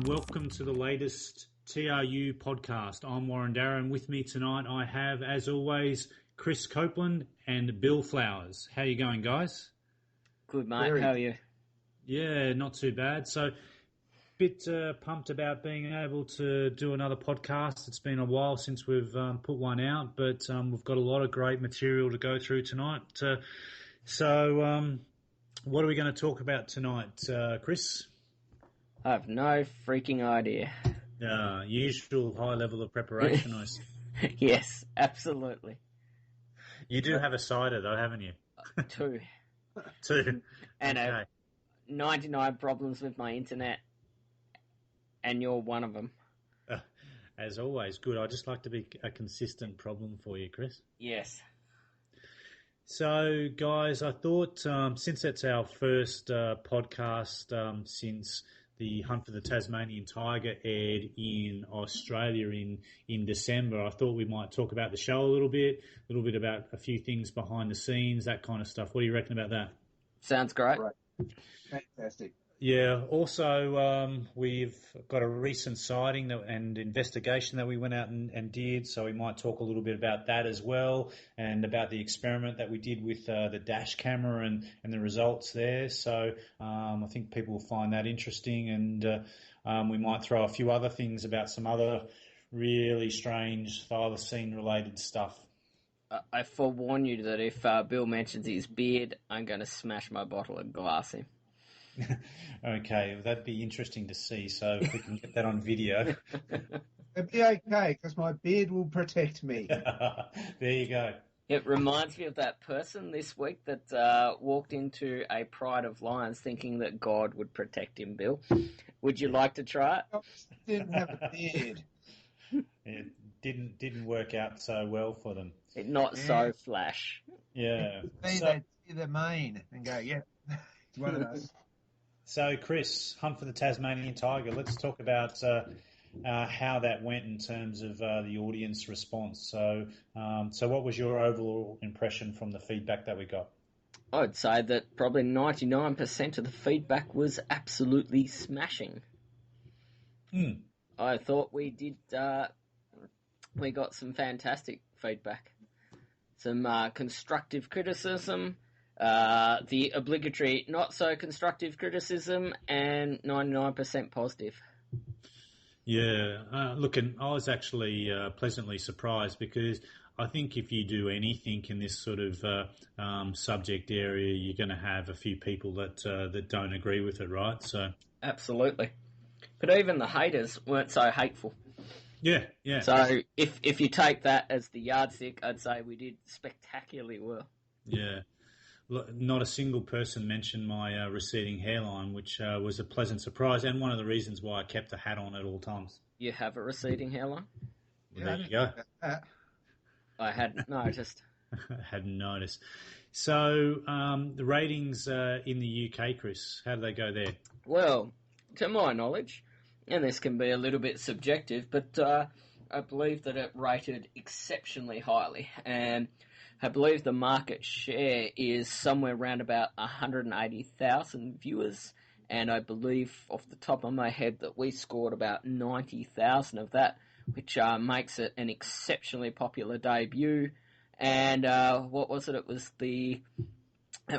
Welcome to the latest T.R.U podcast. I'm Warren Darren. With me tonight I have, as always, Chris Copeland and Bill Flowers. How you going, guys? Good, mate. How are you? Yeah, not too bad. So, bit pumped about being able to do another podcast. It's been a while since we've put one out, but we've got a lot of great material to go through tonight. What are we going to talk about tonight, Chris? I have no freaking idea. Usual high level of preparation, I see. Yes, absolutely. You do have a cider, though, haven't you? Two. Two. And okay. 99 problems with my internet, and you're one of them. As always, good. I just like to be a consistent problem for you, Chris. Yes. So, guys, I thought since it's our first podcast since the Hunt for the Tasmanian Tiger aired in Australia in December, I thought we might talk about the show a little bit about a few things behind the scenes, that kind of stuff. What do you reckon about that? Sounds great. Right. Fantastic. Yeah. Also, we've got a recent sighting and investigation that we went out and did, so we might talk a little bit about that as well, and about the experiment that we did with the dash camera and the results there. So I think people will find that interesting, and we might throw a few other things about some other really strange thylacine related stuff. I forewarn you that if Bill mentions his beard, I'm going to smash my bottle and glass him. Okay, that'd be interesting to see. So if we can get that on video. It'll be okay, because my beard will protect me. There you go. It reminds me of that person this week that walked into a pride of lions thinking that God would protect him, Bill. Would you like to try it? I didn't have a beard. It didn't work out so well for them. Not so flash. Yeah. They'd see the mane and go, yeah, it's one of us. So, Chris, Hunt for the Tasmanian Tiger. Let's talk about how that went in terms of the audience response. So what was your overall impression from the feedback that we got? I'd say that probably 99% of the feedback was absolutely smashing. I thought we did. We got some fantastic feedback, some constructive criticism. The obligatory not so constructive criticism, and 99% positive. Yeah, and I was actually pleasantly surprised, because I think if you do anything in this sort of subject area, you're going to have a few people that don't agree with it, right? So absolutely, but even the haters weren't so hateful. Yeah. So if you take that as the yardstick, I'd say we did spectacularly well. Yeah. Not a single person mentioned my receding hairline, which was a pleasant surprise, and one of the reasons why I kept a hat on at all times. You have a receding hairline? Well, there you go. I hadn't noticed. Hadn't noticed. So the ratings in the UK, Chris, how do they go there? Well, to my knowledge, and this can be a little bit subjective, but I believe that it rated exceptionally highly, and I believe the market share is somewhere around about 180,000 viewers, and I believe off the top of my head that we scored about 90,000 of that, which makes it an exceptionally popular debut. And what was it? It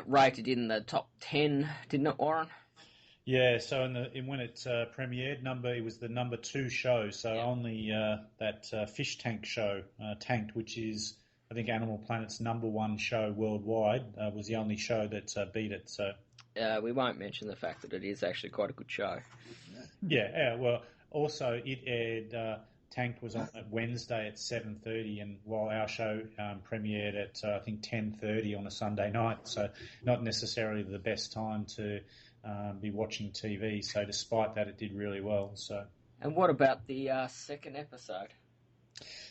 rated in the top 10, didn't it, Warren? Yeah, so when it premiered, it was the number 2 show, so only that Fish Tank show, Tanked, which is, I think, Animal Planet's number 1 show worldwide, was the only show that beat it. So we won't mention the fact that it is actually quite a good show. Yeah. Well, also it aired. Tanked was on Wednesday at 7:30, and while our show premiered at I think 10:30 on a Sunday night, so not necessarily the best time to be watching TV. So despite that, it did really well. So. And what about the second episode?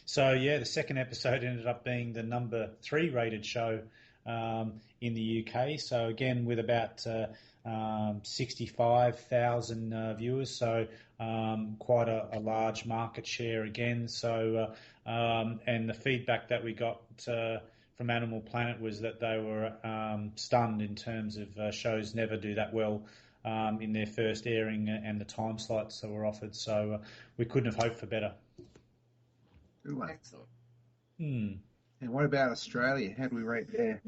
So, the second episode ended up being the number 3 rated show in the UK. So, again, with about 65,000 viewers, so quite a large market share again. So, and the feedback that we got from Animal Planet was that they were stunned in terms of shows never do that well in their first airing and the time slots that were offered. So we couldn't have hoped for better. Good one. Excellent. And what about Australia? How do we rate there?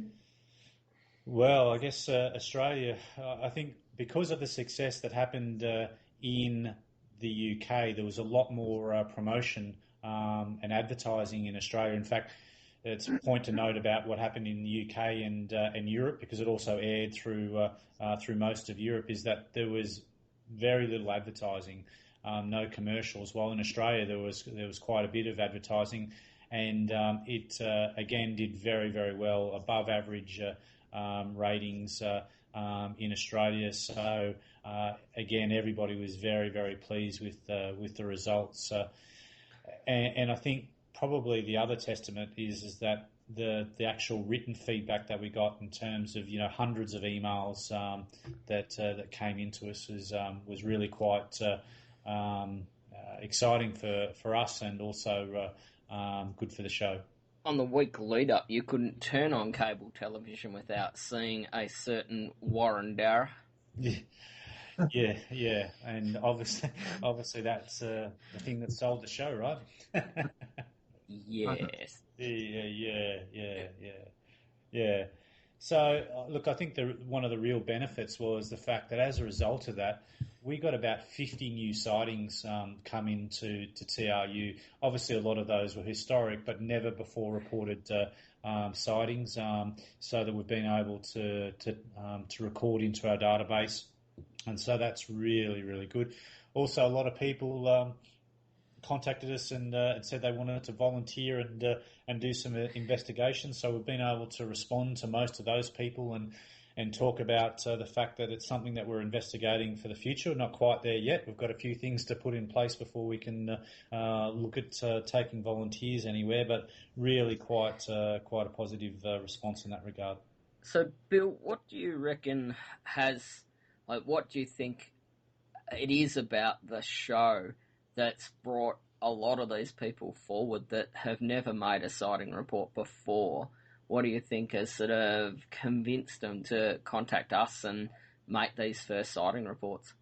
Well, I guess Australia, I think because of the success that happened in the UK, there was a lot more promotion and advertising in Australia. In fact, it's a point to note about what happened in the UK and Europe, because it also aired through most of Europe, is that there was very little advertising, no commercials. While in Australia there was quite a bit of advertising, and it again did very, very well, above average ratings in Australia. So again, everybody was very, very pleased with the results, and I think probably the other testament is that the actual written feedback that we got in terms of hundreds of emails that came into us was really quite exciting for us, and also good for the show. On the week lead up, you couldn't turn on cable television without seeing a certain Warren Darragh. Yeah, and obviously that's the thing that sold the show, right? Yes. Yeah. So, look, I think one of the real benefits was the fact that as a result of that, we got about 50 new sightings come into T.R.U. Obviously, a lot of those were historic, but never before reported sightings. So that we've been able to record into our database, and so that's really, really good. Also, a lot of people contacted us and said they wanted to volunteer and do some investigation. So we've been able to respond to most of those people and talk about the fact that it's something that we're investigating for the future. We're not quite there yet. We've got a few things to put in place before we can look at taking volunteers anywhere, but really quite a positive response in that regard. So, Bill, what do you reckon what do you think it is about the show that's brought a lot of these people forward that have never made a sighting report before? What do you think has sort of convinced them to contact us and make these first sighting reports?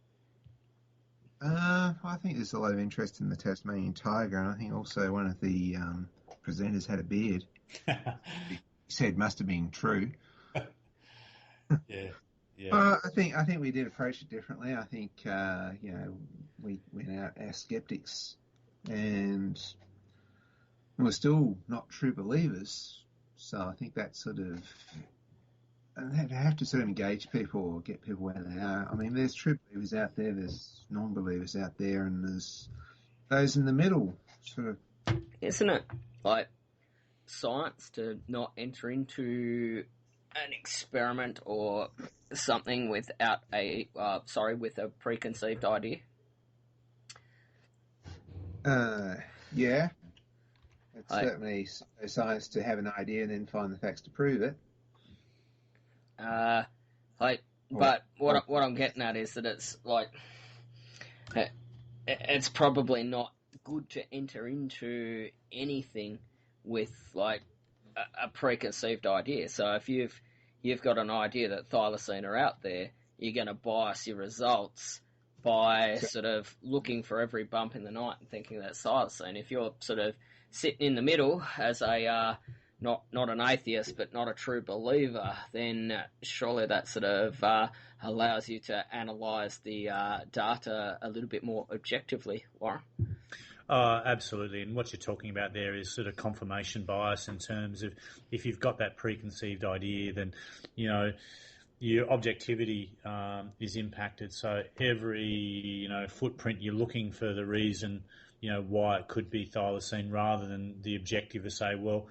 I think there's a lot of interest in the Tasmanian Tiger, and I think also one of the presenters had a beard. He said must have been true. Yeah. I think we did approach it differently. I think we went out as skeptics, and we're still not true believers. So I think that they have to sort of engage people or get people where they are. I mean, there's true believers out there, there's non-believers out there, and there's those in the middle, sort of. Isn't it like science to not enter into an experiment or something without with a preconceived idea? Yeah. It's certainly science to have an idea and then find the facts to prove it. But what I'm getting at is that it's like it's probably not good to enter into anything with like a preconceived idea. So if you've got an idea that thylacine are out there, you're going to bias your results by sort of looking for every bump in the night and thinking that's thylacine. If you're sort of sitting in the middle as a not an atheist but not a true believer, then surely that sort of allows you to analyse the data a little bit more objectively, Warren. Absolutely, and what you're talking about there is sort of confirmation bias in terms of if you've got that preconceived idea, then your objectivity is impacted. So every footprint, you're looking for the reason why it could be thylacine, rather than the objective to say, well,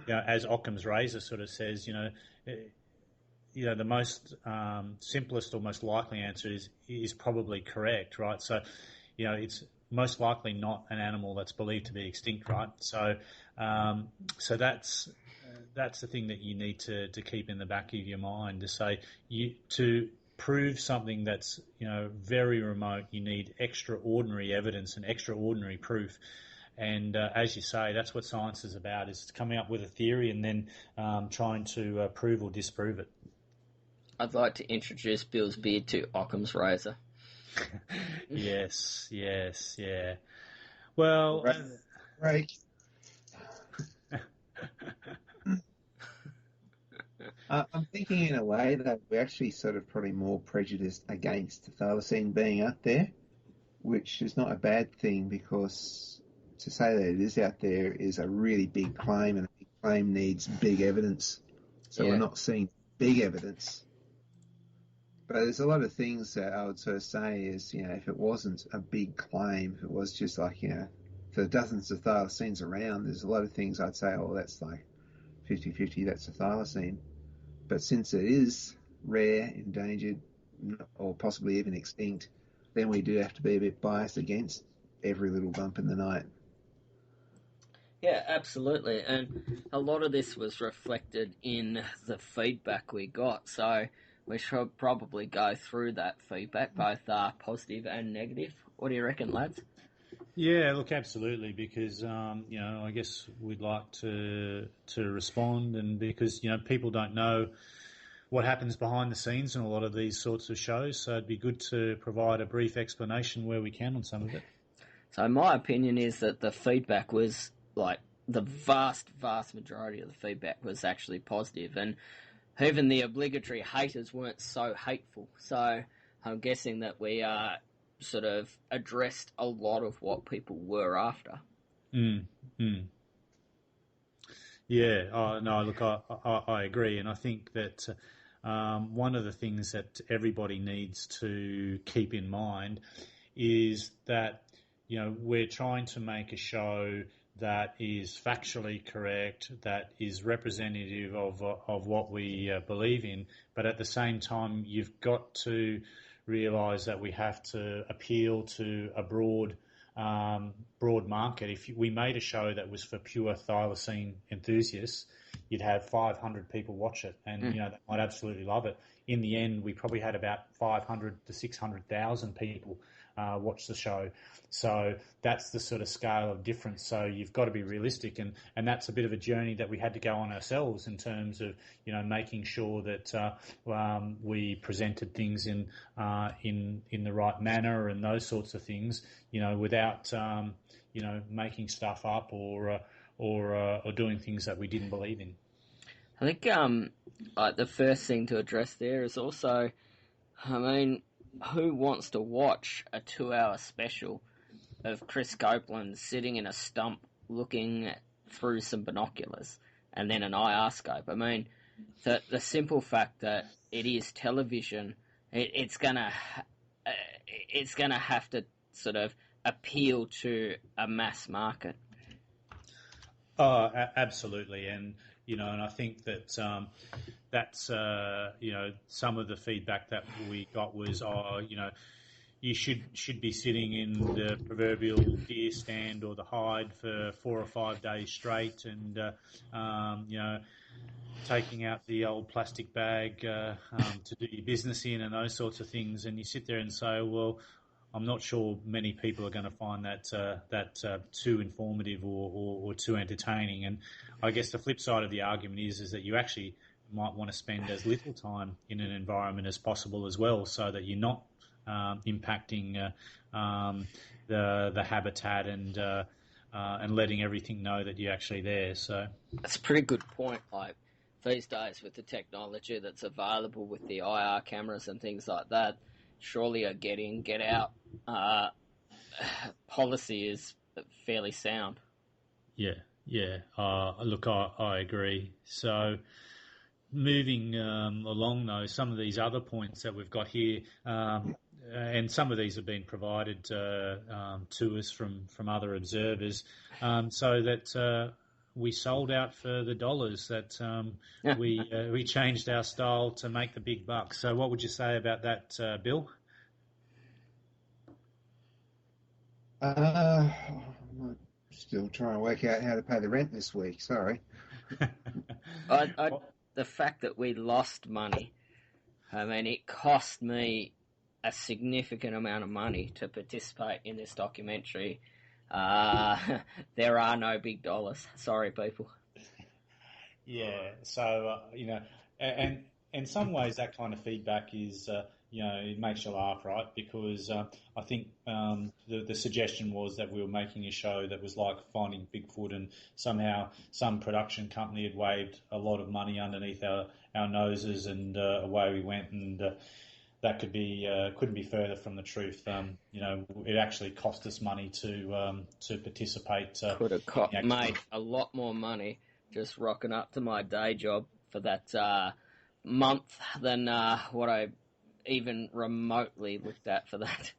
as Occam's razor sort of says, the most simplest or most likely answer is probably correct, right? So it's most likely not an animal that's believed to be extinct, right? So that's the thing that you need to keep in the back of your mind, to say to prove something that's very remote, you need extraordinary evidence and extraordinary proof. And as you say, that's what science is about: is coming up with a theory and then trying to prove or disprove it. I'd like to introduce Bill's beard to Occam's razor. Yes, yes, yeah. Well, Right. I'm thinking in a way that we're actually sort of probably more prejudiced against the thylacine being out there, which is not a bad thing because to say that it is out there is a really big claim, and a big claim needs big evidence. So we're Yeah. not seeing big evidence. But there's a lot of things that I would sort of say is, if it wasn't a big claim, if it was just like, for dozens of thylacines around, there's a lot of things I'd say, oh, that's like 50-50, that's a thylacine. But since it is rare, endangered, or possibly even extinct, then we do have to be a bit biased against every little bump in the night. Yeah, absolutely. And a lot of this was reflected in the feedback we got. So we should probably go through that feedback, both positive and negative. What do you reckon, lads? yeah, look, absolutely, because I guess we'd like to respond, and because people don't know what happens behind the scenes in a lot of these sorts of shows, so it'd be good to provide a brief explanation where we can on some of it. So my opinion is that the feedback was like the vast majority of the feedback was actually positive, and even the obligatory haters weren't so hateful. So I'm guessing that we sort of addressed a lot of what people were after. Mm, mm. Yeah, no, look, I agree, and I think that one of the things that everybody needs to keep in mind is that we're trying to make a show that is factually correct, that is representative of what we believe in, but at the same time, you've got to realise that we have to appeal to a broad market. If we made a show that was for pure thylacine enthusiasts, you'd have 500 people watch it, and they might absolutely love it. In the end, we probably had about 500 to 600,000 people watch the show. So that's the sort of scale of difference. So you've got to be realistic, and that's a bit of a journey that we had to go on ourselves in terms of making sure that we presented things in the right manner and those sorts of things, without making stuff up or doing things that we didn't believe in. I think like the first thing to address there is also, I mean, who wants to watch a 2-hour special of Chris Copeland sitting in a stump looking through some binoculars and then an IR scope? I mean, the simple fact that it is television, it's gonna have to sort of appeal to a mass market. Oh, absolutely, and and I think that that's some of the feedback that we got was, you should be sitting in the proverbial deer stand or the hide for 4 or 5 days straight, and taking out the old plastic bag to do your business in and those sorts of things, and you sit there and say, well, I'm not sure many people are going to find that too informative or too entertaining. And I guess the flip side of the argument is that you actually might want to spend as little time in an environment as possible as well, so that you're not impacting the habitat and letting everything know that you're actually there. So that's a pretty good point. Like these days, with the technology that's available with the IR cameras and things like that, surely a get in, get out policy is fairly sound. Yeah. Look, I agree. So moving along, though, some of these other points that we've got here, and some of these have been provided to us from other observers, so that we sold out for the dollars, that we changed our style to make the big bucks. So what would you say about that, Bill? I'm still trying to work out how to pay the rent this week. Sorry. The fact that we lost money, I mean, it cost me a significant amount of money to participate in this documentary. There are no big dollars. Sorry, people. Yeah. So and in some ways, that kind of feedback is, it makes you laugh, right? Because I think the suggestion was that we were making a show that was like Finding Bigfoot, and somehow some production company had waved a lot of money underneath our noses, and away we went, and that couldn't be further from the truth. It actually cost us money to participate. Could have made a lot more money just rocking up to my day job for that month than what I even remotely looked at for that.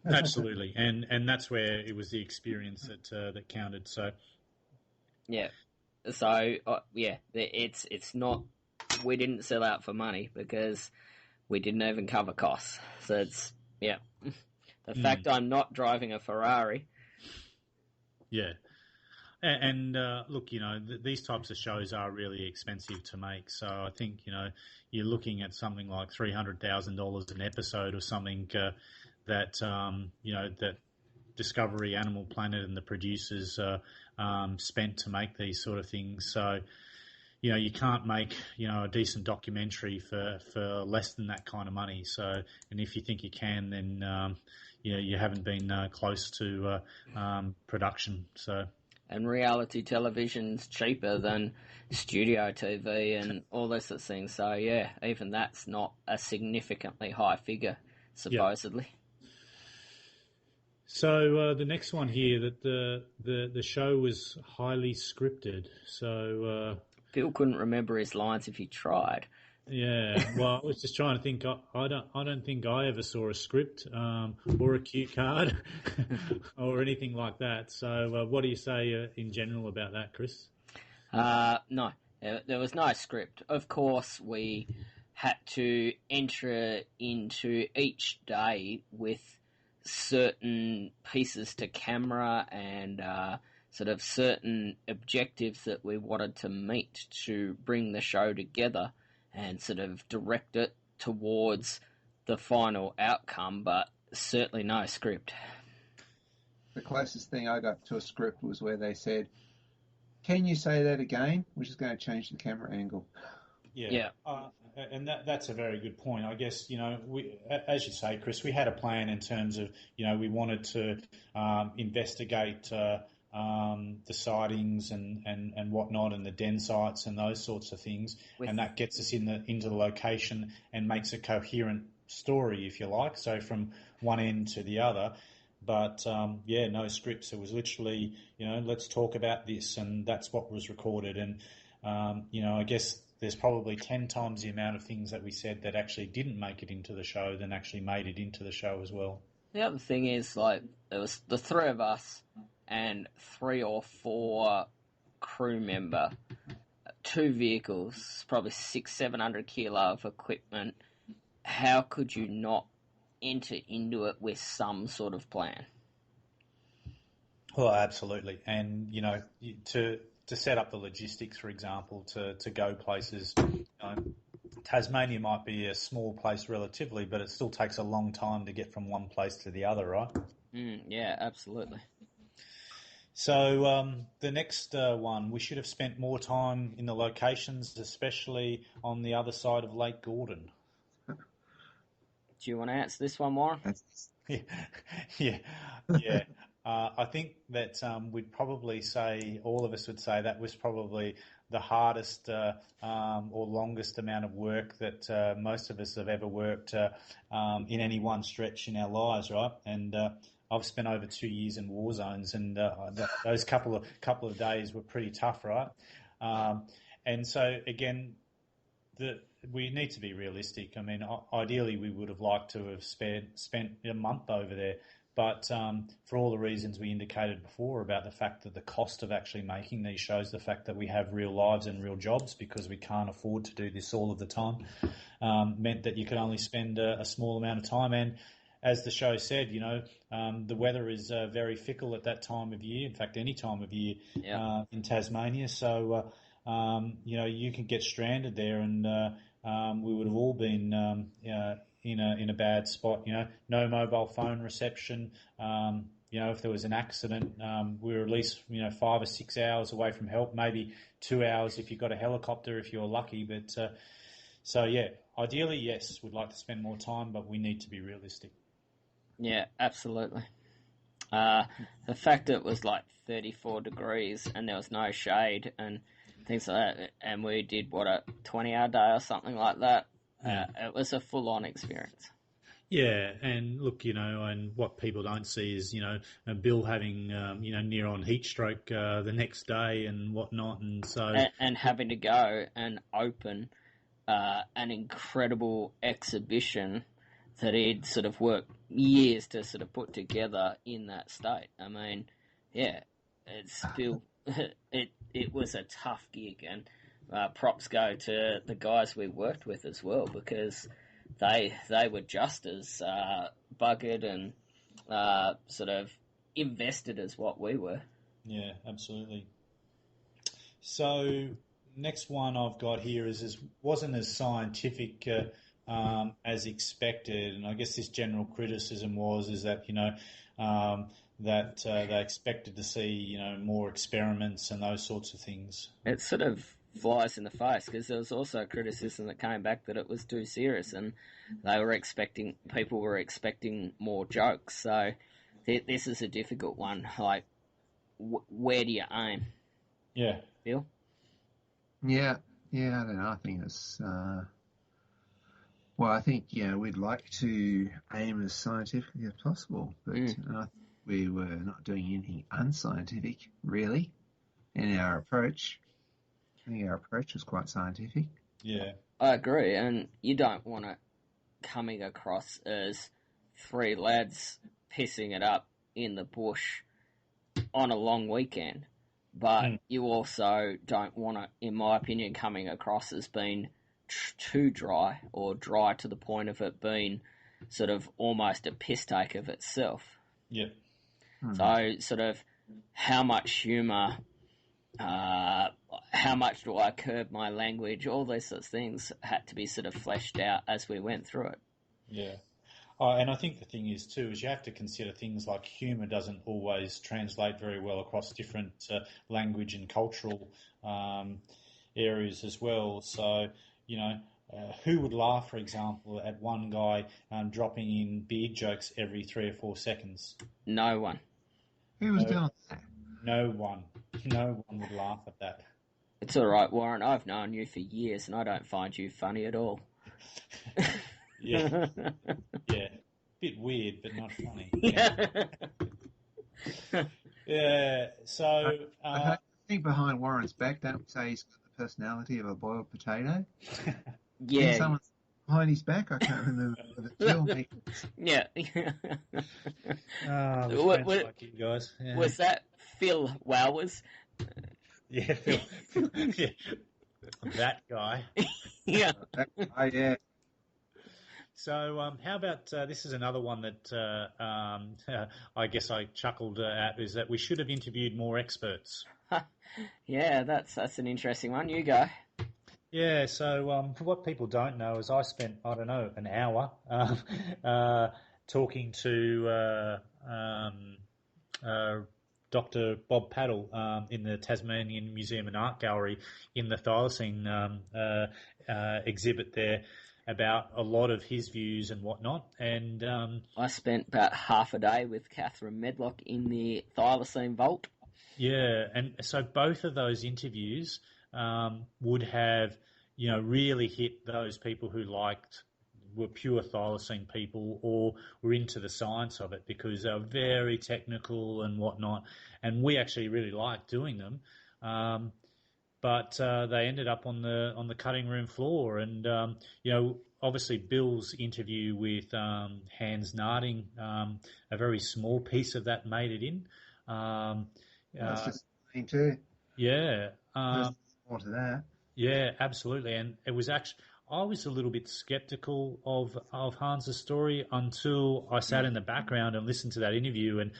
Absolutely, and that's where it was the experience that counted. So yeah, it's not. We didn't sell out for money because we didn't even cover costs. So it's the fact I'm not driving a Ferrari. Yeah. And look, these types of shows are really expensive to make. So I think, you're looking at something like $300,000 an episode or something that that Discovery, Animal Planet, and the producers spent to make these sort of things. So, you can't make, a decent documentary for less than that kind of money. So, and if you think you can, then, you haven't been close to production. So. And reality television's cheaper than studio TV and all this sort of thing. So yeah, even that's not a significantly high figure, supposedly. Yep. So the next one here, that the show was highly scripted. So Bill couldn't remember his lines if he tried. Yeah, well, I was just trying to think. I don't think I ever saw a script or a cue card or anything like that. So, what do you say in general about that, Chris? No, there was no script. Of course, we had to enter into each day with certain pieces to camera and sort of certain objectives that we wanted to meet to bring the show together and sort of direct it towards the final outcome, but certainly no script. The closest thing I got to a script was where they said, "Can you say that again? We're just going to change the camera angle." Yeah. And that's a very good point. I guess, we, as you say, Chris, we had a plan in terms of, we wanted to investigate the sightings and whatnot, and the den sites and those sorts of things, and that gets us into the location and makes a coherent story, if you like. So from one end to the other, but no scripts. It was literally, let's talk about this, and that's what was recorded. And I guess there's probably 10 times the amount of things that we said that actually didn't make it into the show than actually made it into the show as well. The other thing is, like, there was the three of us and 3 or 4 crew member, 2 vehicles, probably 600-700 kilo of equipment. How could you not enter into it with some sort of plan? Well, absolutely. And, to set up the logistics, for example, to go places, Tasmania might be a small place relatively, but it still takes a long time to get from one place to the other, right? Yeah, absolutely. So the next one, we should have spent more time in the locations, especially on the other side of Lake Gordon. Do you want to answer this one, Warren? Yeah. I think that we'd probably say, all of us would say, that was probably the hardest or longest amount of work that most of us have ever worked in any one stretch in our lives, right? And I've spent over 2 years in war zones, and those couple of days were pretty tough, right? And so again, we need to be realistic. I mean, ideally, we would have liked to have spent a month over there. But for all the reasons we indicated before about the fact that the cost of actually making these shows, the fact that we have real lives and real jobs because we can't afford to do this all of the time, meant that you could only spend a small amount of time. And as the show said, the weather is very fickle at that time of year. In fact, any time of year in Tasmania. So, you can get stranded there, and we would have all been in a bad spot. No mobile phone reception. If there was an accident, we were at least 5 or 6 hours away from help. Maybe 2 hours if you got a helicopter, if you're lucky. But So yeah, ideally, yes, we'd like to spend more time, but we need to be realistic. Yeah, absolutely. The fact that it was like 34 degrees and there was no shade and things like that, and we did, a 20-hour day or something like that, it was a full-on experience. Yeah, and look, and what people don't see is, Bill having, near on heat stroke the next day and whatnot, and so and having to go and open an incredible exhibition that he'd sort of worked years to sort of put together in that state. I mean, yeah, it's still it was a tough gig, and props go to the guys we worked with as well, because they were just as buggered and sort of invested as what we were. Yeah, absolutely. So next one I've got here is wasn't as scientific as expected, and I guess this general criticism is that that they expected to see more experiments and those sorts of things. It sort of flies in the face, because there was also criticism that came back that it was too serious, and people were expecting more jokes. So this is a difficult one. Like, where do you aim? Yeah. Bill? Yeah, I don't know. I think it's well, I think we'd like to aim as scientifically as possible, but I think we were not doing anything unscientific really in our approach. I think our approach was quite scientific. Yeah, I agree, and you don't want it coming across as three lads pissing it up in the bush on a long weekend, but you also don't want it, in my opinion, coming across as being too dry, or dry to the point of it being sort of almost a piss take of itself. Yeah. So sort of how much humour, how much do I curb my language, all those sorts of things had to be sort of fleshed out as we went through it. Yeah. And I think the thing is too, is you have to consider things like humour doesn't always translate very well across different language and cultural areas as well. So, who would laugh, for example, at one guy dropping in beard jokes every 3 or 4 seconds? No one. Who was doing that? No one. No one would laugh at that. It's all right, Warren. I've known you for years, and I don't find you funny at all. Yeah. Yeah. Bit weird, but not funny. Yeah. So I think behind Warren's back, don't we say he's got the personality of a boiled potato? Yeah. Someone's behind his back. I can't remember whether Jill me. Yeah. like you guys. Yeah. Was that Phil Wowers? Yeah, Phil. Yeah. That guy. Yeah. Yeah. So, how about this is another one that I guess I chuckled at, is that we should have interviewed more experts. Yeah, that's an interesting one. You go. Yeah, so what people don't know is I spent, I don't know, an hour talking to Dr. Bob Paddle in the Tasmanian Museum and Art Gallery in the Thylacine exhibit there, about a lot of his views and whatnot. And I spent about half a day with Catherine Medlock in the Thylacine Vault. Yeah, and so both of those interviews would have, really hit those people who were pure thylacine people or were into the science of it, because they were very technical and whatnot. And we actually really liked doing them. But they ended up on the cutting room floor, and obviously Bill's interview with Hans Narding, a very small piece of that made it in. That's just me too. Yeah, There's more to that. Yeah, absolutely, and it was actually, I was a little bit skeptical of Hans's story until I sat in the background and listened to that interview, and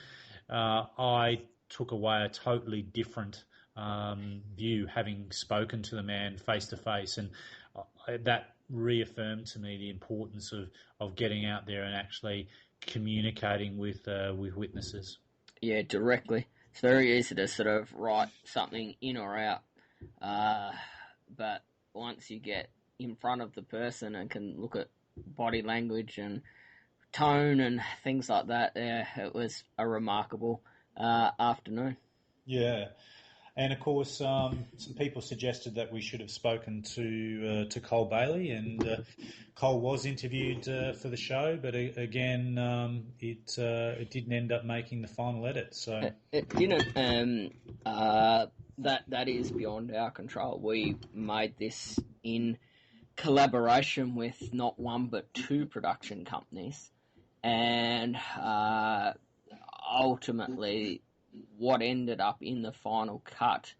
I took away a totally different view, having spoken to the man face to face, and that reaffirmed to me the importance of getting out there and actually communicating with witnesses. Yeah, directly. It's very easy to sort of write something in or out, but once you get in front of the person and can look at body language and tone and things like that. It was a remarkable afternoon. Yeah. And of course, some people suggested that we should have spoken to Cole Bailey, and Cole was interviewed for the show, but again, it didn't end up making the final edit. So it didn't. That is beyond our control. We made this in collaboration with not one but two production companies, and ultimately, what ended up in the final cut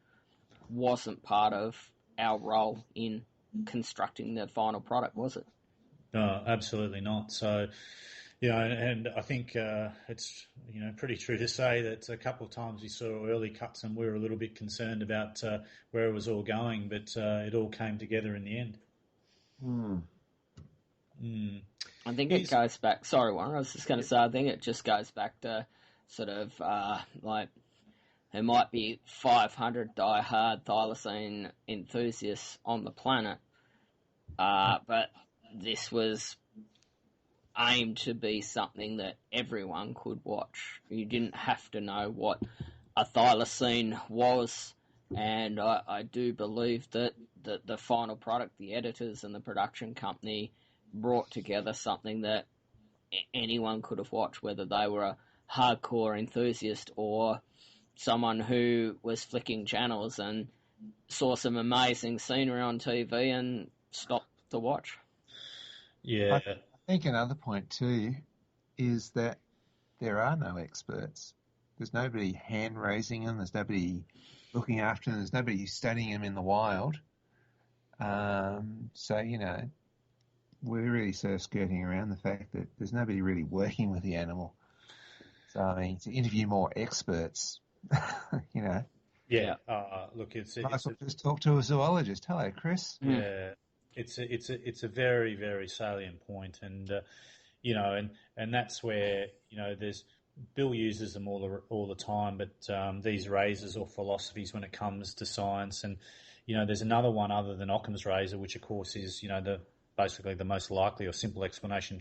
wasn't part of our role in constructing the final product, was it? no, absolutely not. So, and I think it's pretty true to say that a couple of times we saw early cuts and we were a little bit concerned about where it was all going, but it all came together in the end. I think it goes back. Sorry, Warren. I was just going to say. I think it just goes back to sort of like there might be 500 die-hard thylacine enthusiasts on the planet, but this was aimed to be something that everyone could watch. You didn't have to know what a thylacine was, and I do believe that the final product, the editors and the production company, brought together something that anyone could have watched, whether they were a hardcore enthusiast or someone who was flicking channels and saw some amazing scenery on TV and stopped to watch. Yeah. I think another point too is that there are no experts. There's nobody hand raising them. There's nobody looking after them. There's nobody studying them in the wild. So, we're really sort of skirting around the fact that there's nobody really working with the animal. So, I mean, to interview more experts, Yeah. Look, might as well just talk to a zoologist. Hello, Chris. Yeah. It's a very, very salient point, and and that's where there's Bill uses them all the time, but these razors or philosophies when it comes to science, and there's another one other than Occam's razor, which of course is basically the most likely or simple explanation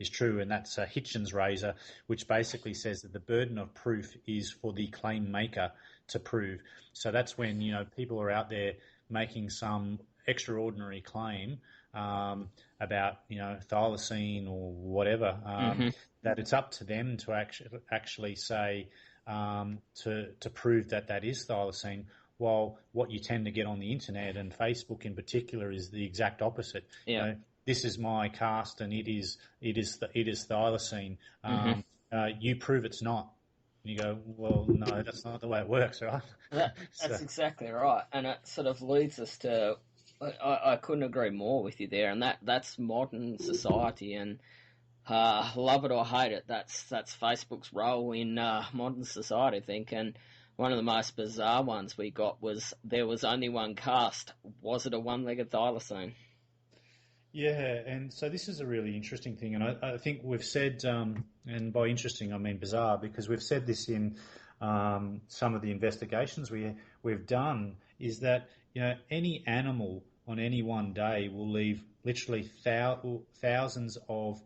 is true, and that's Hitchens' razor, which basically says that the burden of proof is for the claim maker to prove. So that's when people are out there making some extraordinary claim about thylacine or whatever, that it's up to them to actually say to prove that is thylacine. While what you tend to get on the internet and Facebook in particular is the exact opposite. Yeah. This is my cast and it is thylacine. You prove it's not. And you go, well, no, that's not the way it works, right? That's exactly right, and it sort of leads us to. I couldn't agree more with you there, and that's modern society, and love it or hate it, that's Facebook's role in modern society, I think. And one of the most bizarre ones we got was there was only one cast. Was it a one-legged thylacine? Yeah, and so this is a really interesting thing, and I think we've said, and by interesting I mean bizarre, because we've said this in some of the investigations we've done, is that any animal on any one day will leave literally thousands of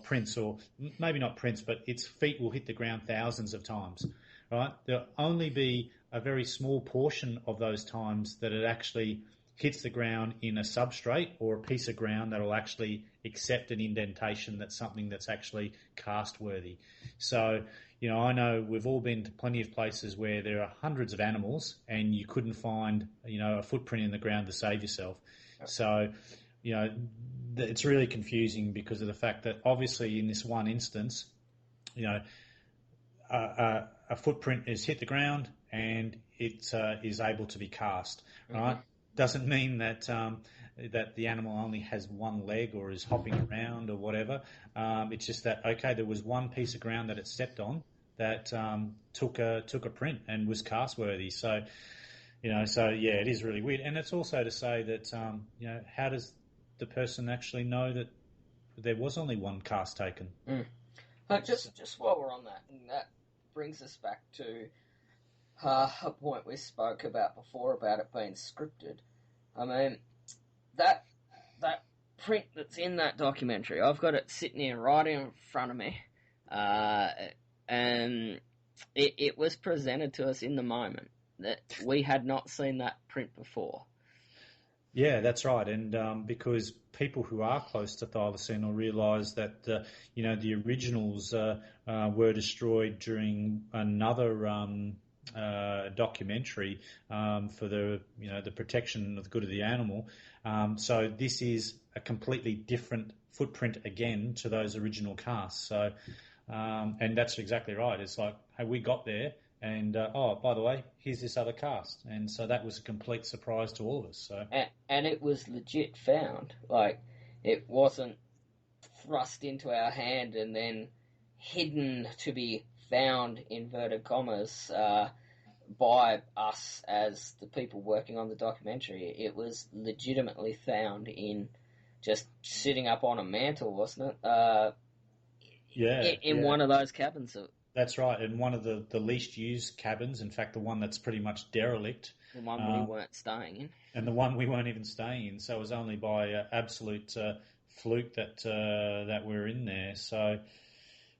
prints, or maybe not prints, but its feet will hit the ground thousands of times, right? There'll only be a very small portion of those times that it actually hits the ground in a substrate or a piece of ground that will actually accept an indentation that's something that's actually cast worthy. So, I know we've all been to plenty of places where there are hundreds of animals and you couldn't find, a footprint in the ground to save yourself. So, it's really confusing because of the fact that obviously in this one instance, a footprint is hit the ground and it is able to be cast, right? Doesn't mean that that the animal only has one leg or is hopping around or whatever. It's just that, okay, there was one piece of ground that it stepped on that took a print and was cast worthy. So, it is really weird. And it's also to say that, how does the person actually know that there was only one cast taken? Just while we're on that, and that brings us back to a point we spoke about before about it being scripted. I mean, that that print that's in that documentary, I've got it sitting here right in front of me, and it was presented to us in the moment that we had not seen that print before. Yeah, that's right. And because people who are close to thylacine will realise that the originals were destroyed during another documentary for the protection of the good of the animal. So this is a completely different footprint again to those original casts. So and that's exactly right. It's like, hey, we got there. And by the way, here's this other cast, and so that was a complete surprise to all of us. So and it was legit found. Like, it wasn't thrust into our hand and then hidden to be found, inverted commas, by us as the people working on the documentary. It was legitimately found in just sitting up on a mantle, wasn't it? In one of those cabins. That's right, and one of the least used cabins, in fact, the one that's pretty much derelict. The one we weren't staying in. And the one we weren't even staying in, so it was only by absolute fluke that we're in there. So,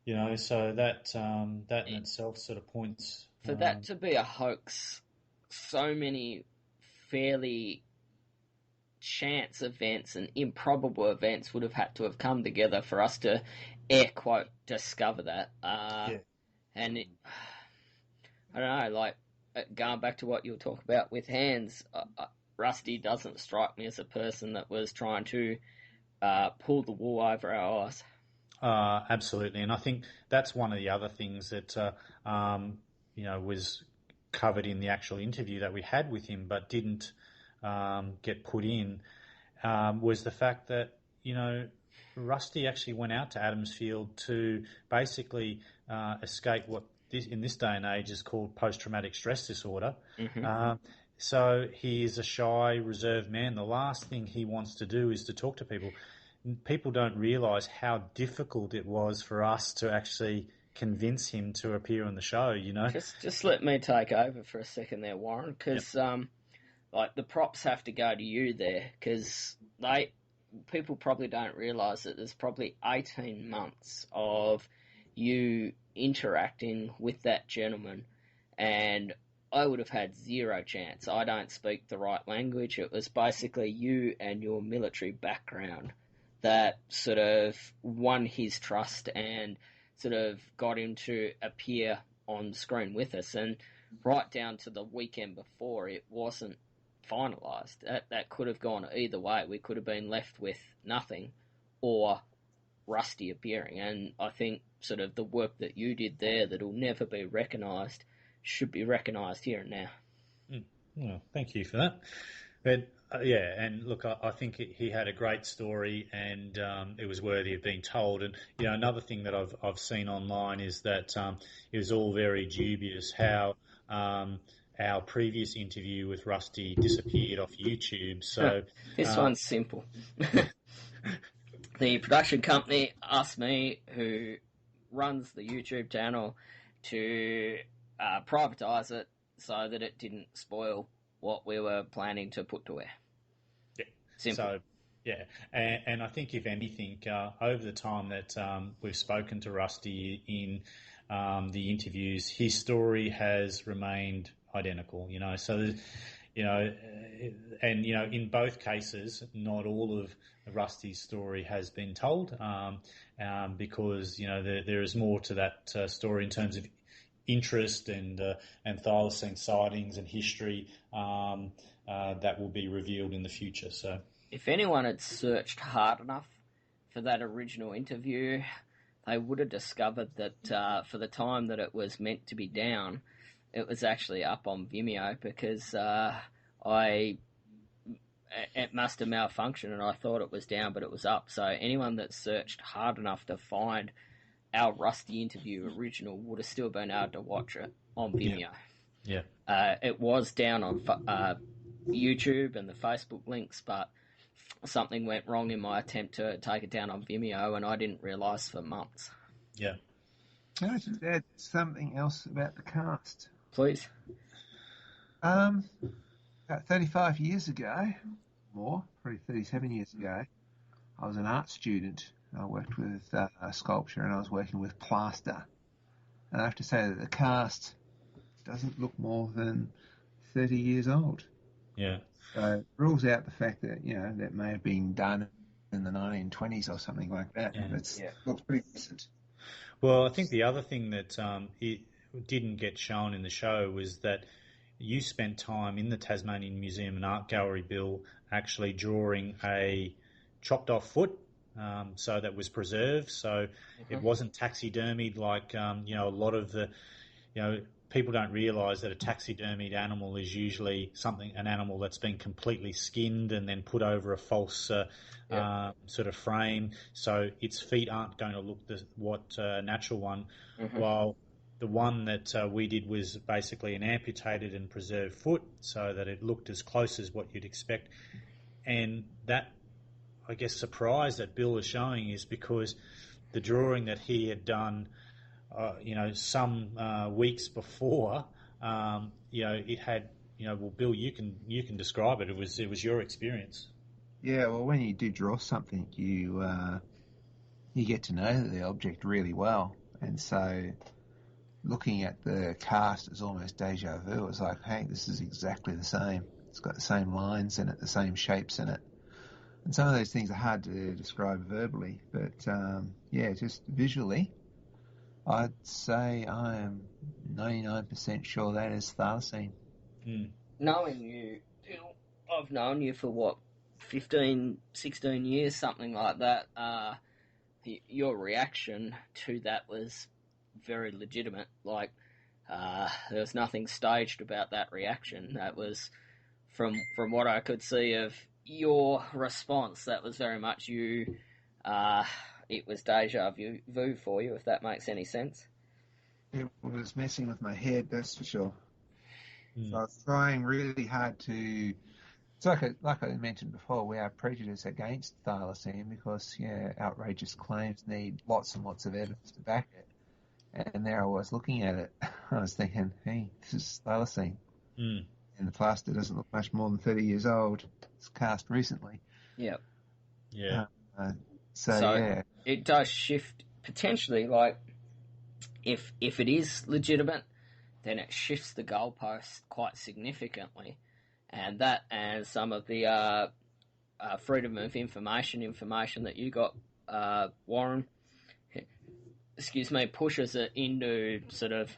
so that in itself sort of points... For that to be a hoax, so many fairly chance events and improbable events would have had to have come together for us to, air quote, discover that. And I don't know, like, going back to what you were talking about with hands, Rusty doesn't strike me as a person that was trying to pull the wool over our eyes. Absolutely, and I think that's one of the other things that was covered in the actual interview that we had with him, but didn't get put in, was the fact that Rusty actually went out to Adamsfield to basically escape what in this day and age is called post-traumatic stress disorder. Mm-hmm. So he is a shy, reserved man. The last thing he wants to do is to talk to people. People don't realise how difficult it was for us to actually convince him to appear on the show, Just let me take over for a second there, Warren, because like, the props have to go to you there, because people probably don't realise that there's probably 18 months of you interacting with that gentleman, and I would have had zero chance. I don't speak the right language. It was basically you and your military background that sort of won his trust and sort of got him to appear on screen with us. And right down to the weekend before, it wasn't finalised. That could have gone either way. We could have been left with nothing or Rusty appearing. And I think sort of the work that you did there that'll never be recognised should be recognised here and now. Well, thank you for that. But and look, I think he had a great story, and it was worthy of being told. And another thing that I've seen online is that it was all very dubious how our previous interview with Rusty disappeared off YouTube. So this one's simple. The production company asked me, who runs the YouTube channel, to privatise it so that it didn't spoil what we were planning to put to air. Yeah. Simple. So, yeah. And I think, if anything, over the time that we've spoken to Rusty in the interviews, his story has remained identical, So, and, in both cases, not all of Rusty's story has been told because, there is more to that story in terms of interest and thylacine sightings and history that will be revealed in the future. So, if anyone had searched hard enough for that original interview, they would have discovered that for the time that it was meant to be down, it was actually up on Vimeo, because it must have malfunctioned and I thought it was down, but it was up. So anyone that searched hard enough to find our Rusty interview original would have still been able to watch it on Vimeo. Yeah. It was down on YouTube and the Facebook links, but something went wrong in my attempt to take it down on Vimeo, and I didn't realise for months. Yeah. Can I just add something else about the cast? Please. About 35 years ago, more, probably 37 years ago, I was an art student. I worked with sculpture and I was working with plaster. And I have to say that the cast doesn't look more than 30 years old. Yeah. So it rules out the fact that, that may have been done in the 1920s or something like that. Yeah. It looks pretty recent. Well, I think the other thing that it didn't get shown in the show was that you spent time in the Tasmanian Museum and Art Gallery, Bill, actually drawing a chopped off foot, so that was preserved. So it wasn't taxidermied like a lot of the people don't realise that a taxidermied animal is usually an animal that's been completely skinned and then put over a false sort of frame, so its feet aren't going to look what natural one. While the one that we did was basically an amputated and preserved foot, so that it looked as close as what you'd expect. And that, I guess, surprise that Bill is showing is because the drawing that he had done some weeks before, it had, well, Bill, you can describe it. It was your experience. Yeah, well, when you do draw something, you get to know the object really well, and so looking at the cast is almost deja vu. It's like, hey, this is exactly the same. It's got the same lines in it, the same shapes in it, and some of those things are hard to describe verbally, but just visually, I'd say I am 99% sure that is thylacine. Knowing you, I've known you for what, 15, 16 years, something like that. Your reaction to that was very legitimate. Like, there was nothing staged about that reaction. That was, from what I could see of your response, that was very much you. It was deja vu for you, if that makes any sense. It was messing with my head, that's for sure. So I was trying really hard to. It's like I mentioned before, we are prejudiced against thylacine because, outrageous claims need lots and lots of evidence to back it. And there I was looking at it. I was thinking, hey, this is thylacine. And the plaster doesn't look much more than 30 years old. It's cast recently. Yeah. Yeah. So it does shift potentially, like, if it is legitimate, then it shifts the goalpost quite significantly. And that, and some of the freedom of information that you got, Warren, pushes it into sort of,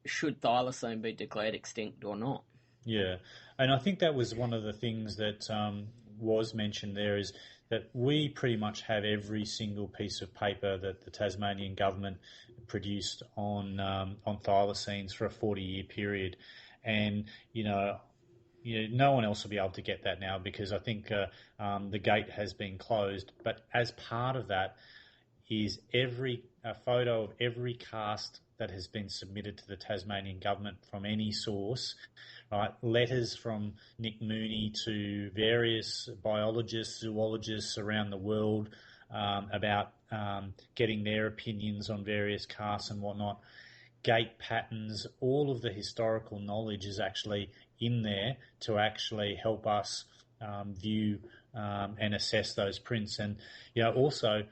should thylacine be declared extinct or not? Yeah, and I think that was one of the things that was mentioned there, is that we pretty much have every single piece of paper that the Tasmanian government produced on thylacines for a 40-year period, and no one else will be able to get that now because I think the gate has been closed. But as part of that is a photo of every cast that has been submitted to the Tasmanian government from any source, right? Letters from Nick Mooney to various biologists, zoologists around the world about getting their opinions on various casts and whatnot. Gate patterns, all of the historical knowledge is actually in there to actually help us view and assess those prints. And also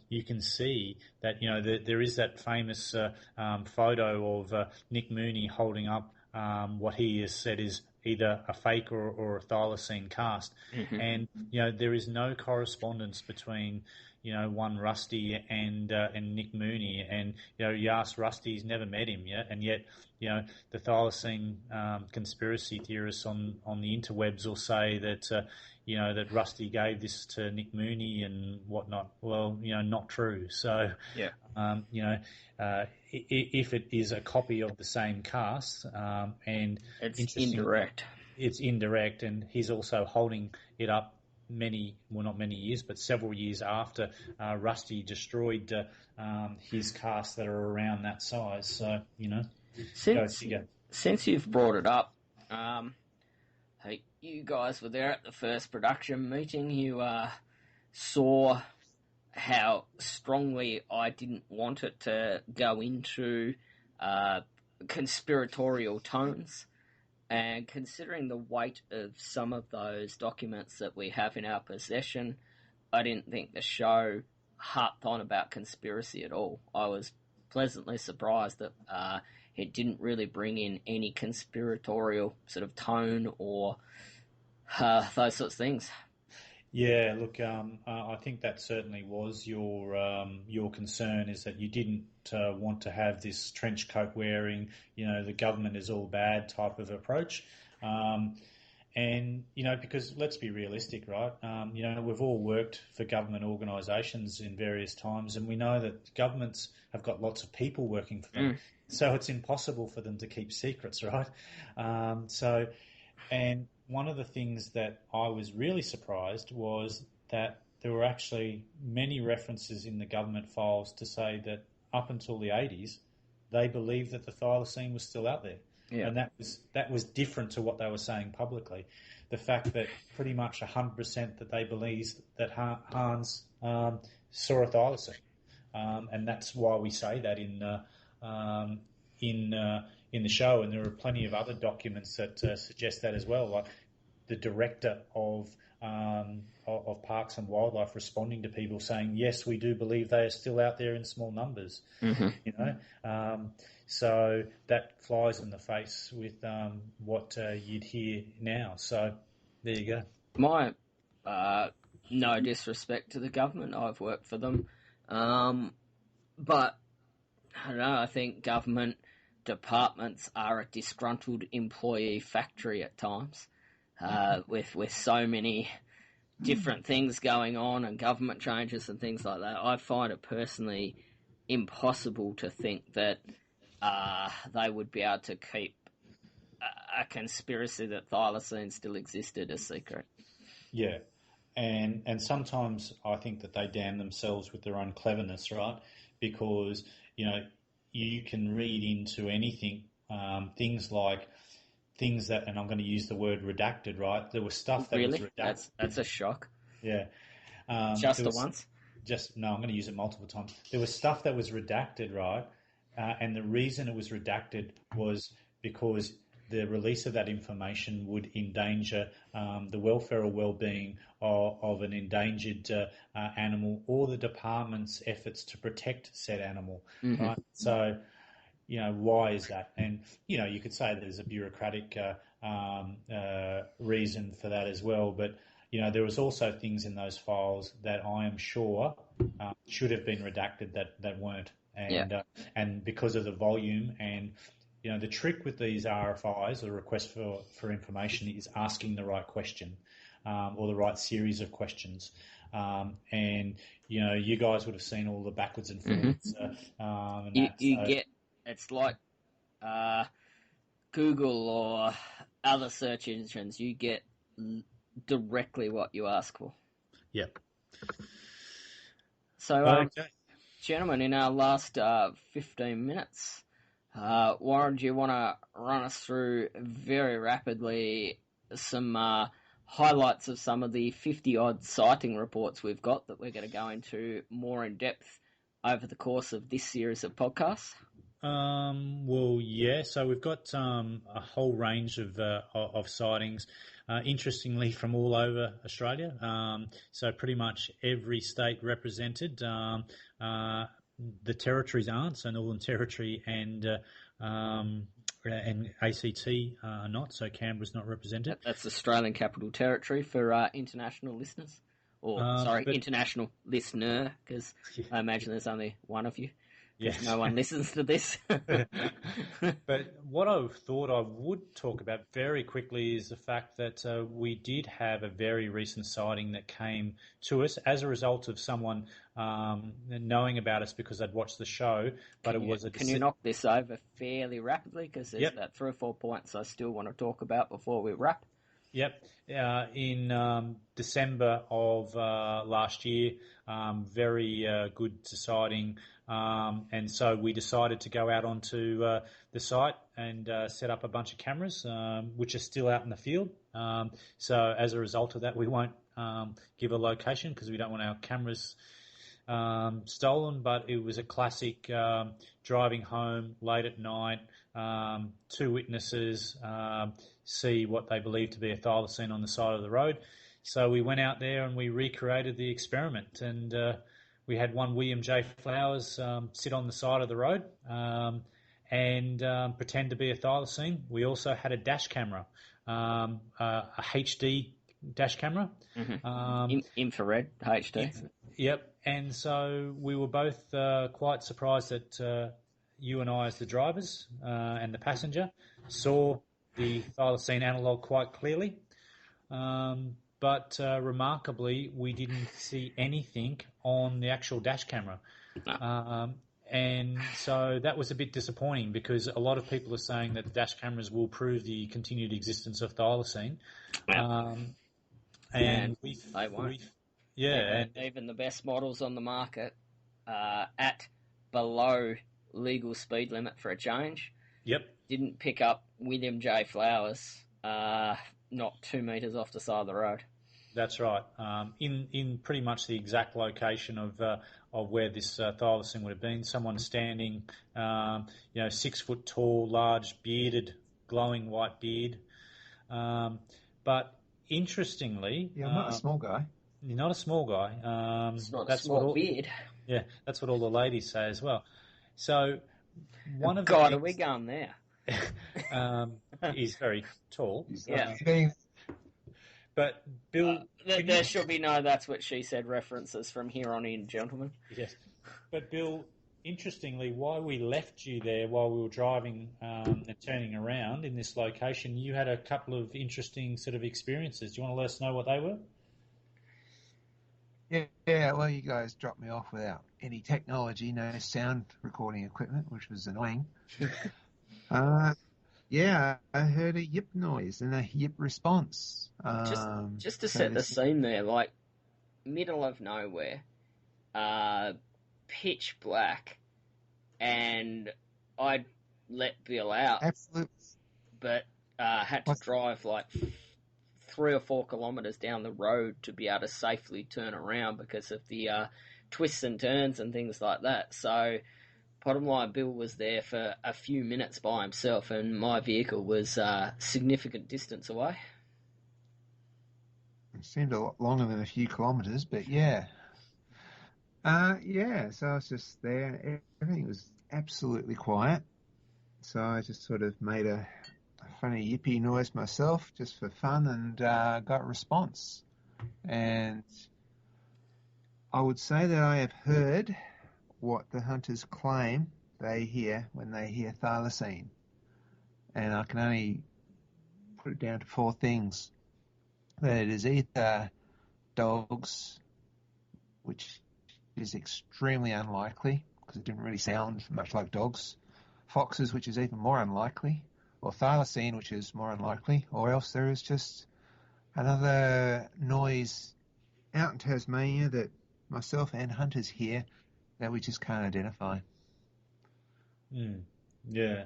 you can see that there is that famous photo of Nick Mooney holding up what he has said is either a fake or a thylacine cast, and there is no correspondence between one Rusty and Nick Mooney, and you ask Rusty, he's never met him yet, and yet the thylacine conspiracy theorists on the interwebs will say that that Rusty gave this to Nick Mooney and whatnot. Well, not true. So if it is a copy of the same cast, and it's indirect. It's indirect, and he's also holding it up not many years, but several years after Rusty destroyed his casts that are around that size. So, since you've brought it up, hey, you guys were there at the first production meeting. You saw how strongly I didn't want it to go into conspiratorial tones. And considering the weight of some of those documents that we have in our possession, I didn't think the show harped on about conspiracy at all. I was pleasantly surprised that it didn't really bring in any conspiratorial sort of tone or those sorts of things. Yeah, look, I think that certainly was your concern, is that you didn't want to have this trench coat wearing, the government is all bad type of approach. And, because let's be realistic, right? We've all worked for government organisations in various times, and we know that governments have got lots of people working for them. So it's impossible for them to keep secrets, right? And one of the things that I was really surprised was that there were actually many references in the government files to say that up until the 80s, they believed that the thylacine was still out there. Yeah. And that was different to what they were saying publicly. The fact that pretty much 100% that they believed that Hans saw a thylacine. And that's why we say that in the show, and there are plenty of other documents that suggest that as well, like the director of Parks and Wildlife responding to people saying, yes, we do believe they are still out there in small numbers. So that flies in the face with what you'd hear now. So there you go. My no disrespect to the government, I've worked for them, but I don't know, I think government departments are a disgruntled employee factory at times, with so many different things going on and government changes and things like that. I find it personally impossible to think that they would be able to keep a conspiracy that thylacine still existed a secret. Yeah. And sometimes I think that they damn themselves with their own cleverness, right? Because, you can read into anything, things that, and I'm going to use the word redacted, right? There was stuff that was redacted. That's a shock. Yeah. Just the once? No, I'm going to use it multiple times. There was stuff that was redacted, right? And the reason it was redacted was because the release of that information would endanger the welfare or well-being of an endangered animal, or the department's efforts to protect said animal, right? So, why is that? And, you could say there's a bureaucratic reason for that as well, but, there was also things in those files that I am sure should have been redacted that weren't. And because of the volume and, the trick with these RFIs, or request for information, is asking the right question, or the right series of questions. And, you guys would have seen all the backwards and forwards. It's like Google or other search engines. You get directly what you ask for. Yep. So, okay. Gentlemen, in our last 15 minutes, Warren, do you want to run us through very rapidly some highlights of some of the 50-odd sighting reports we've got that we're going to go into more in depth over the course of this series of podcasts? Well, yeah. So we've got a whole range of sightings, interestingly from all over Australia. So pretty much every state represented. The territories aren't, so Northern Territory and ACT are not. So Canberra's not represented. That's Australian Capital Territory for international listeners, international listener, because I imagine there's only one of you. Yes. No one listens to this. But what I thought I would talk about very quickly is the fact that we did have a very recent sighting that came to us as a result of someone knowing about us because they'd watched the show. But Can you knock this over fairly rapidly? Because there's about 3 or 4 points I still want to talk about before we wrap. Yep. In December of last year, very good sighting. And so we decided to go out onto the site and set up a bunch of cameras, which are still out in the field. So as a result of that, we won't give a location because we don't want our cameras stolen, but it was a classic driving home late at night. Two witnesses see what they believe to be a thylacine on the side of the road. So we went out there and we recreated the experiment, and we had one William J. Flowers sit on the side of the road and pretend to be a thylacine. We also had a dash camera, a HD dash camera. Mm-hmm. Infrared HD. Yep. And so we were both quite surprised that you and I, as the drivers and the passenger, saw the thylacine analogue quite clearly. But remarkably, we didn't see anything on the actual dash camera. No. And so that was a bit disappointing, because a lot of people are saying that the dash cameras will prove the continued existence of thylacine. And they won't. And even the best models on the market at below legal speed limit for a change. Yep. Didn't pick up William J. Flowers not 2 metres off the side of the road. That's right. In pretty much the exact location of where this thylacine would have been. Someone standing, 6 foot tall, large, bearded, glowing white beard. But interestingly, I'm not a small guy. You're not a small guy. It's not a small beard. Yeah, that's what all the ladies say as well. So one of the God, are we going there? He's very tall. Yeah. But Bill, there should be no "that's what she said" references from here on in, gentlemen. Yes, but Bill, interestingly, why we left you there while we were driving and turning around in this location, you had a couple of interesting sort of experiences. Do you want to let us know what they were? Yeah, well, you guys dropped me off without any technology, no sound recording equipment, which was annoying. Yeah, I heard a yip noise and a yip response. Just to set the scene there, like middle of nowhere, pitch black, and I let Bill out. Absolutely. But had to drive like 3 or 4 kilometres down the road to be able to safely turn around because of the twists and turns and things like that. So, bottom line, Bill was there for a few minutes by himself, and my vehicle was a significant distance away. It seemed a lot longer than a few kilometres, but yeah. So I was just there. Everything was absolutely quiet. So I just sort of made a funny yippy noise myself just for fun, and got a response. And I would say that I have heard what the hunters claim they hear when they hear thylacine. And I can only put it down to 4 things. That it is either dogs, which is extremely unlikely because it didn't really sound much like dogs, foxes, which is even more unlikely, or thylacine, which is more unlikely, or else there is just another noise out in Tasmania that myself and hunters hear that we just can't identify. Yeah.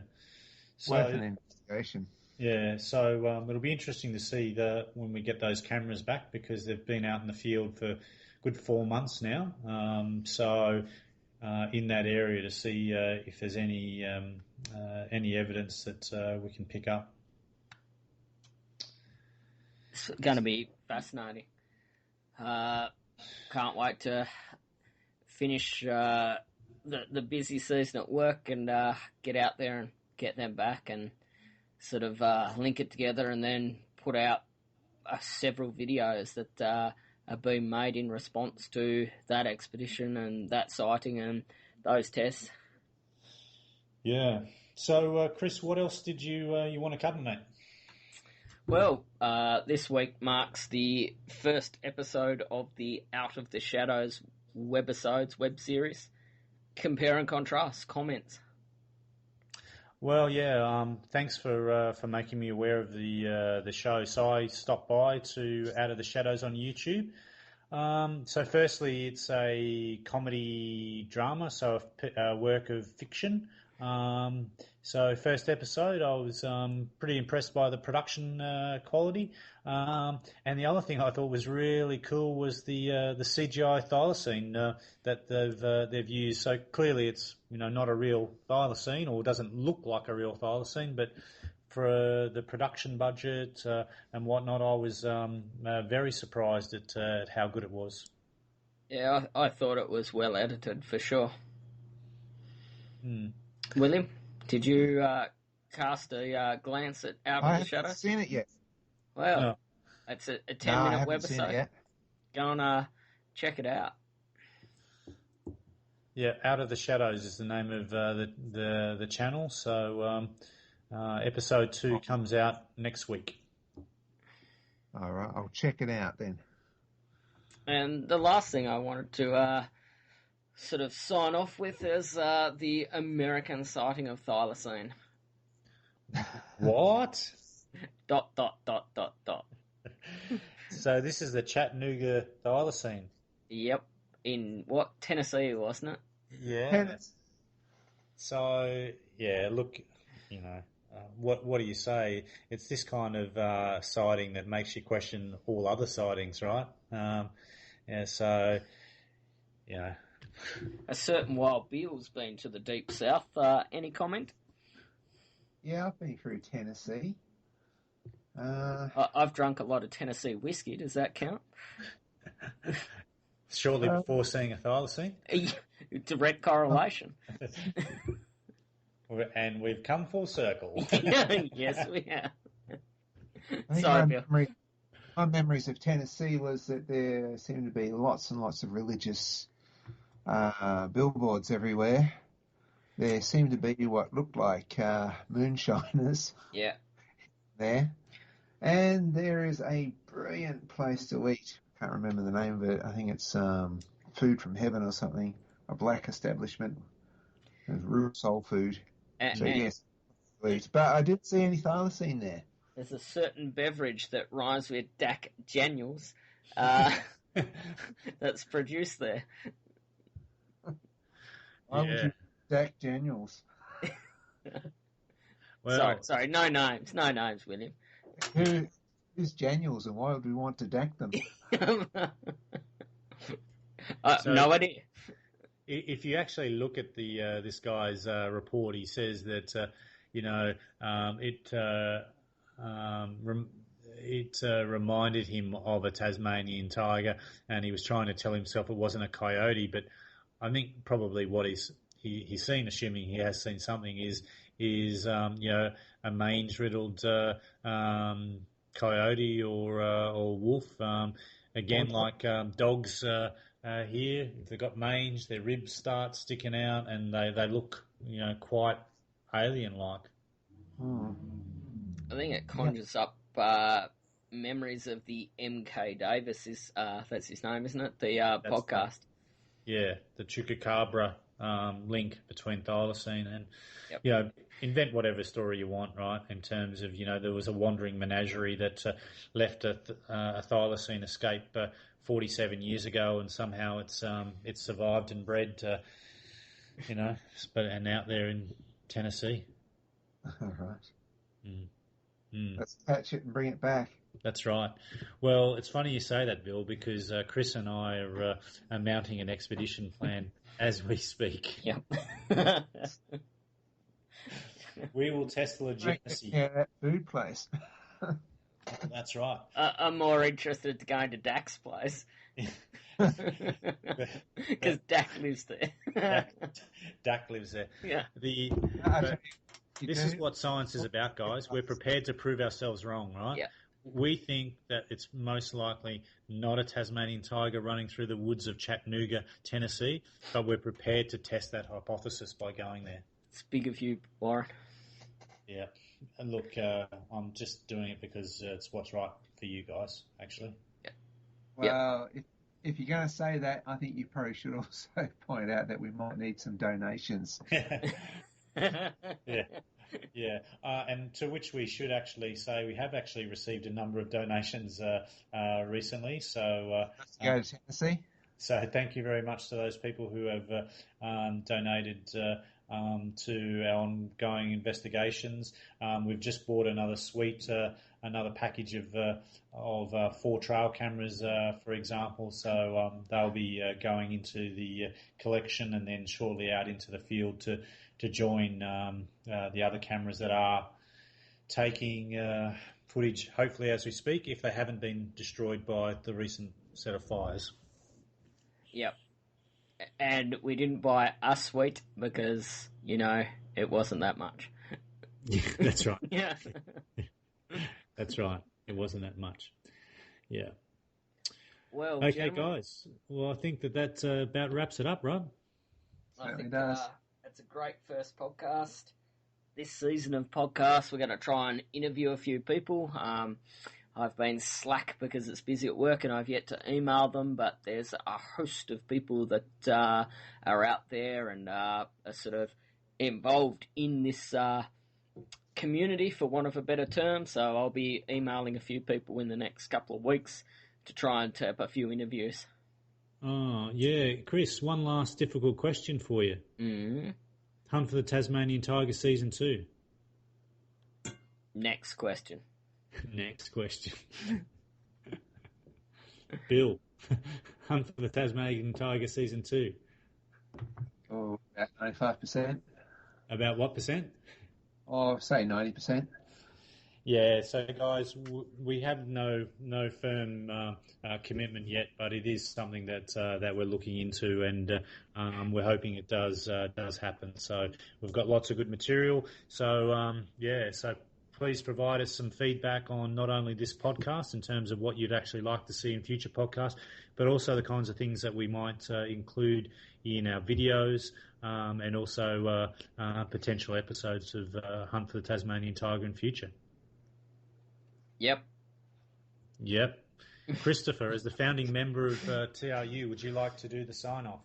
So, worth an investigation. Yeah, so it'll be interesting to see when we get those cameras back, because they've been out in the field for a good 4 months now. In that area, to see if there's any evidence that we can pick up. It's going to be fascinating. Can't wait to finish the busy season at work and get out there and get them back and sort of link it together, and then put out several videos that are being made in response to that expedition and that sighting and those tests. Yeah. So, Chris, what else did you want to cover, mate? Well, this week marks the first episode of the Out of the Shadows web series. Compare and contrast comments. Well, yeah. Thanks for making me aware of the show. So I stopped by to Out of the Shadows on YouTube. So firstly, it's a comedy drama, so a work of fiction So first episode, I was pretty impressed by the production quality. And the other thing I thought was really cool was the CGI thylacine that they've used. So clearly, it's not a real thylacine, or doesn't look like a real thylacine, but for the production budget and whatnot, I was very surprised at how good it was. Yeah, I thought it was well edited for sure. Mm. William, did you cast a glance at Out of the Shadows? I haven't seen it yet. Well, No. it's a No, 10-minute I haven't seen it webisode. yet. Go and check it out. Yeah, Out of the Shadows is the name of the channel. So episode 2 comes out next week. All right, I'll check it out then. And the last thing I wanted to sort of sign off with is the American sighting of thylacine. What? ... So this is the Chattanooga thylacine. Yep. In what? Tennessee, wasn't it? Yeah. So yeah, look, what do you say? It's this kind of sighting that makes you question all other sightings, right? Yeah. So A certain Wild Bill's been to the deep south. Any comment? Yeah, I've been through Tennessee. I've drunk a lot of Tennessee whiskey. Does that count? Shortly before seeing a thylacine. Direct correlation. And we've come full circle. Yes, we have. I think Sorry, Bill. my memories of Tennessee was that there seemed to be lots and lots of religious billboards everywhere. There seemed to be what looked like moonshiners Yeah. there. And there is a brilliant place to eat. Can't remember the name of it. I think it's Food from Heaven or something. A black establishment. It's real soul food. So yes, eat. But I didn't see any thylacine there. There's a certain beverage that rhymes with Dak Daniels that's produced there. Why would you Dak Daniels? Well, Sorry, no names, William. Who's Daniels and why would we want to Dak them? No idea. If you actually look at this guy's report, he says that it reminded him of a Tasmanian tiger, and he was trying to tell himself it wasn't a coyote. But I think probably what he's seen, assuming he has seen something, is a mange-riddled coyote or wolf. Again, like dogs here, if they've got mange, their ribs start sticking out, and they look quite alien-like. I think it conjures up memories of the M.K. Davis. That's his name, isn't it? The podcast. Yeah, the Chupacabra link between thylacine and, Yep. invent whatever story you want, right? In terms of, there was a wandering menagerie that left a thylacine escape 47 years ago, and somehow it's survived and bred, and out there in Tennessee. All right. Mm. Let's catch it and bring it back. That's right. Well, it's funny you say that, Bill, because Chris and I are mounting an expedition plan as we speak. Yep. We will test the legitimacy. Yeah, that food place. That's right. I'm more interested to going to Dak's place. Because Dak lives there. Dak lives there. Yeah. This is what science is about, guys. We're prepared to prove ourselves wrong, right? Yeah. We think that it's most likely not a Tasmanian tiger running through the woods of Chattanooga, Tennessee, but we're prepared to test that hypothesis by going there. It's big of you, Warren. Yeah. And look, I'm just doing it because it's what's right for you guys, actually. Yeah. Well, if you're going to say that, I think you probably should also point out that we might need some donations. Yeah. And to which we should actually say we have actually received a number of donations recently. So Go to Tennessee. So thank you very much to those people who have donated to our ongoing investigations. We've just bought another suite, another package of 4 trail cameras, for example. So they'll be going into the collection and then shortly out into the field to join the other cameras that are taking footage, hopefully as we speak, if they haven't been destroyed by the recent set of fires. Yep. And we didn't buy a suite because, it wasn't that much. Yeah, that's right. Yeah. That's right. It wasn't that much. Yeah. Well, okay, gentlemen, guys. Well, I think that about wraps it up, Rob. I think does. it's a great first podcast. This season of podcasts, we're going to try and interview a few people. I've been slack because it's busy at work and I've yet to email them, but there's a host of people that are out there and are sort of involved in this community, for want of a better term. So I'll be emailing a few people in the next couple of weeks to try and tap a few interviews. Oh, yeah. Chris, one last difficult question for you. Mm-hmm. Hunt for the Tasmanian Tiger Season 2. Next question. Next question. Bill, Hunt for the Tasmanian Tiger Season 2. Oh, about 95%. About what percent? Oh, say 90%. Yeah, so guys, we have no firm commitment yet, but it is something that we're looking into, and we're hoping it does happen. So we've got lots of good material. So so please provide us some feedback on not only this podcast in terms of what you'd actually like to see in future podcasts, but also the kinds of things that we might include in our videos, and also potential episodes of Hunt for the Tasmanian Tiger in future. Yep. Christopher, as the founding member of T.R.U, would you like to do the sign-off?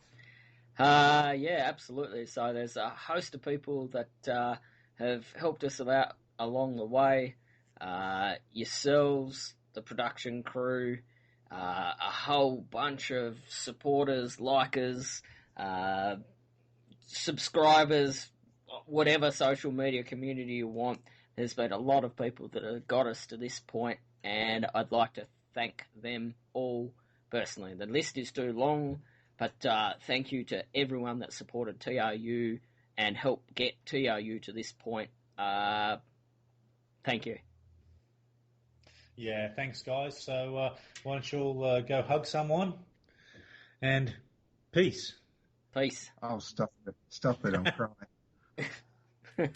Yeah, absolutely. So there's a host of people that have helped us along the way. Yourselves, the production crew, a whole bunch of supporters, likers, subscribers, whatever social media community you want. There's been a lot of people that have got us to this point, and I'd like to thank them all personally. The list is too long, but thank you to everyone that supported T.R.U and helped get T.R.U to this point. Thank you. Yeah, thanks, guys. So why don't you all go hug someone, and peace. Peace. Oh, stop it. I'm crying.